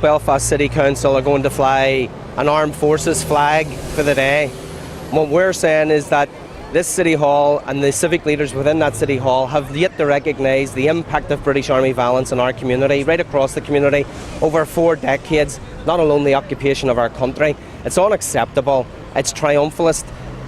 Belfast City Council are going to fly an armed forces flag for the day. What we're saying is that this City Hall and the civic leaders within that City Hall have yet to recognise the impact of British Army violence in our community, right across the community, over 4 decades, not alone the occupation of our country. It's unacceptable, it's triumphalist.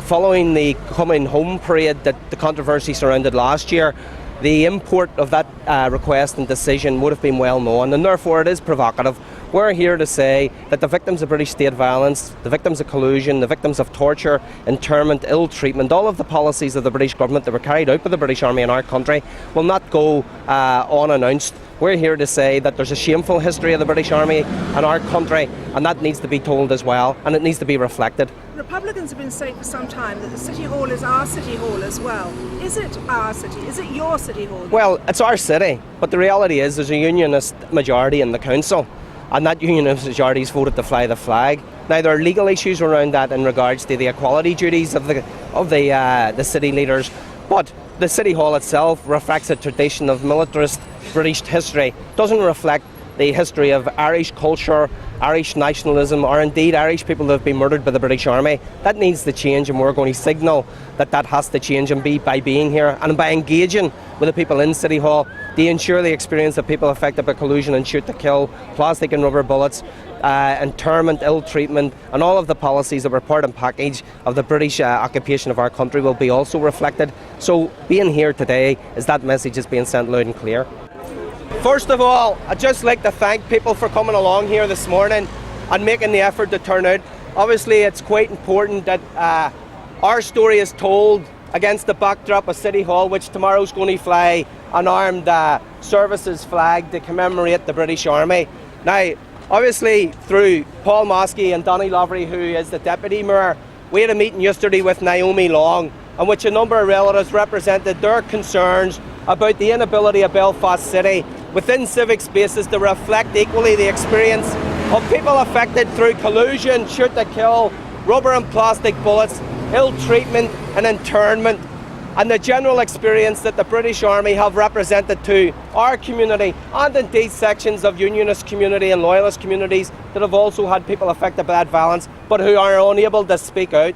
Following the coming home parade that the controversy surrounded last year, the import of that request and decision would have been well known, and therefore it is provocative. We're here to say that the victims of British state violence, the victims of collusion, the victims of torture, internment, ill treatment, all of the policies of the British government that were carried out by the British Army in our country will not go unannounced. We're here to say that there's a shameful history of the British Army in our country, and that needs to be told as well, and it needs to be reflected. Republicans have been saying for some time that the City Hall is our City Hall as well. Is it our city? Is it your City Hall? Well, it's our city, but the reality is there's a unionist majority in the council, and that unionist majority has voted to fly the flag. Now, there are legal issues around that in regards to the equality duties of the city leaders, but the City Hall itself reflects a tradition of militarist British history, doesn't reflect the history of Irish culture, Irish nationalism, or indeed Irish people that have been murdered by the British Army. That needs to change, and we're going to signal that that has to change, and by being here and by engaging with the people in City Hall to ensure the experience of people affected by collusion and shoot to kill, plastic and rubber bullets, internment, ill treatment, and all of the policies that were part and package of the British occupation of our country will be also reflected. So being here today is that message is being sent loud and clear. First of all, I'd just like to thank people for coming along here this morning and making the effort to turn out. Obviously, it's quite important that our story is told against the backdrop of City Hall, which tomorrow's going to fly an armed services flag to commemorate the British Army. Now, obviously, through Paul Moskey and Donny Lovery, who is the Deputy Mayor, we had a meeting yesterday with Naomi Long, in which a number of relatives represented their concerns about the inability of Belfast City within civic spaces to reflect equally the experience of people affected through collusion, shoot to kill, rubber and plastic bullets, ill treatment and internment, and the general experience that the British Army have represented to our community and indeed sections of unionist community and loyalist communities that have also had people affected by that violence but who are unable to speak out.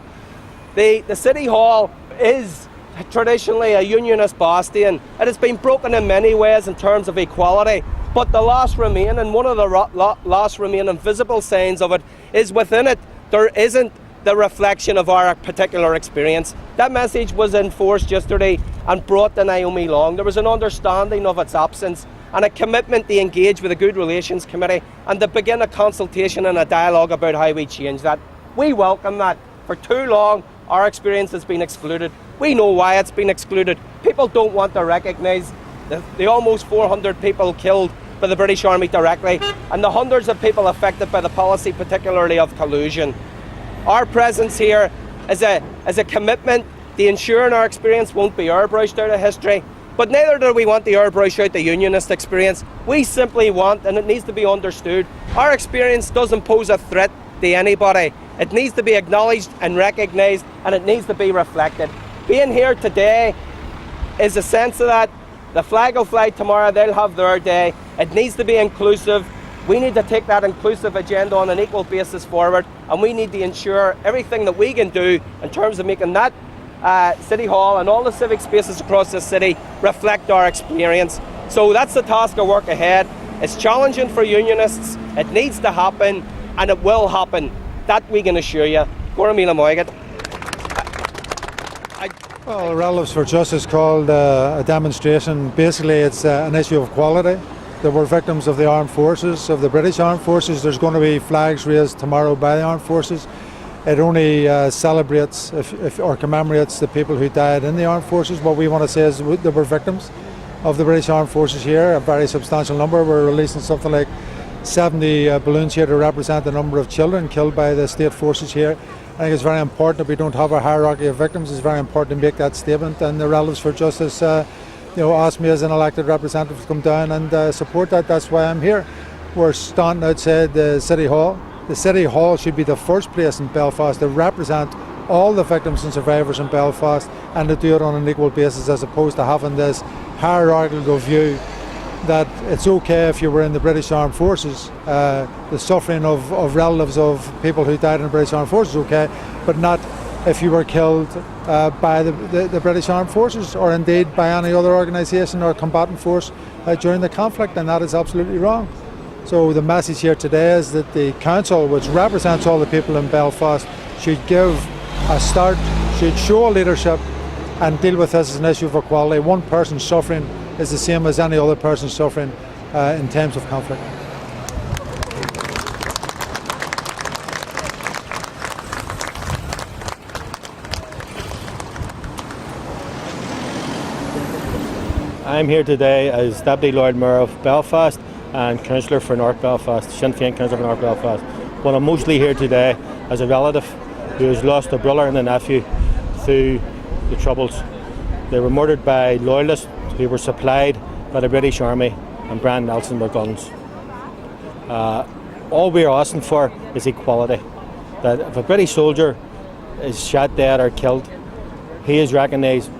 The City Hall is traditionally a unionist bastion. It has been broken in many ways in terms of equality, but the last remain, and one of the last remaining visible signs of it is within it there isn't the reflection of our particular experience. That message was enforced yesterday and brought to Naomi Long. There was an understanding of its absence and a commitment to engage with the Good Relations Committee and to begin a consultation and a dialogue about how we change that. We welcome that. For too long, our experience has been excluded. We know why it's been excluded. People don't want to recognise the almost 400 people killed by the British Army directly and the hundreds of people affected by the policy, particularly of collusion. Our presence here is a commitment to ensuring our experience won't be airbrushed out of history, but neither do we want to airbrush out the unionist experience. We simply want, and it needs to be understood, our experience doesn't pose a threat to anybody. It needs to be acknowledged and recognised, and it needs to be reflected. Being here today is a sense of that. The flag will fly tomorrow, they'll have their day. It needs to be inclusive. We need to take that inclusive agenda on an equal basis forward, and we need to ensure everything that we can do in terms of making that City Hall and all the civic spaces across the city reflect our experience. So that's the task of work ahead. It's challenging for unionists, it needs to happen, and it will happen. That we can assure you. Gora Mila Moigat. Well, Relatives for Justice called a demonstration. Basically, it's an issue of equality. There were victims of the armed forces, of the British Armed Forces. There's going to be flags raised tomorrow by the armed forces. It only celebrates or commemorates the people who died in the armed forces. What we want to say is there were victims of the British Armed Forces here, a very substantial number. We're releasing something like 70 balloons here to represent the number of children killed by the state forces here. I think it's very important that we don't have a hierarchy of victims. It's very important to make that statement, and the Relatives for Justice asked me as an elected representative to come down and support that. That's why I'm here. We're standing outside the City Hall. The City Hall should be the first place in Belfast to represent all the victims and survivors in Belfast and to do it on an equal basis, as opposed to having this hierarchical view that it's okay if you were in the British Armed Forces. The suffering of relatives of people who died in the British Armed Forces is okay, but not if you were killed by the British Armed Forces, or indeed by any other organisation or combatant force during the conflict, and that is absolutely wrong. So the message here today is that the council, which represents all the people in Belfast, should give a start, should show leadership and deal with this as an issue of equality. One person's suffering is the same as any other person's suffering in times of conflict. I'm here today as Deputy Lord Mayor of Belfast and Councillor for North Belfast, Sinn Fein Councillor for North Belfast. But I'm mostly here today as a relative who has lost a brother and a nephew through the Troubles. They were murdered by loyalists who were supplied by the British Army and Brian Nelson with guns. All we're asking for is equality. That if a British soldier is shot dead or killed, he is recognised.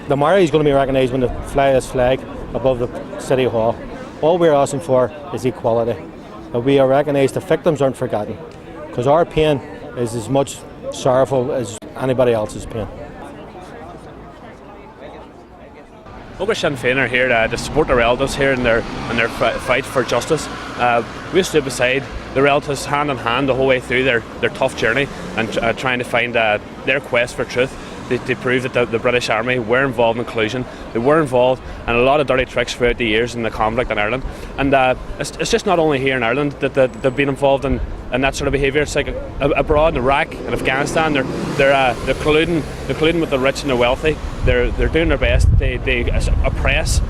The Mayor is going to be recognised when they fly this flag above the City Hall. All we're asking for is equality. That we are recognised, the victims aren't forgotten, because our pain is as much sorrowful as anybody else's pain. Local Sinn Féin are here to support the relatives here in their fight for justice. We stood beside the relatives hand in hand the whole way through their tough journey and trying to find their quest for truth. They prove that the British Army were involved in collusion. They were involved in a lot of dirty tricks throughout the years in the conflict in Ireland. And it's just not only here in Ireland that they've been involved in that sort of behaviour. It's like abroad in Iraq and Afghanistan. They're colluding with the rich and the wealthy. They're doing their best. They oppress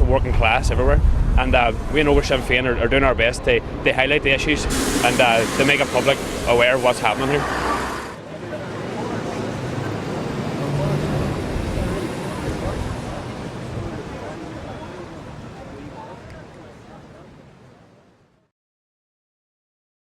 a working class everywhere. And we in Over Sinn Féin are doing our best to highlight the issues and to make the public aware of what's happening here.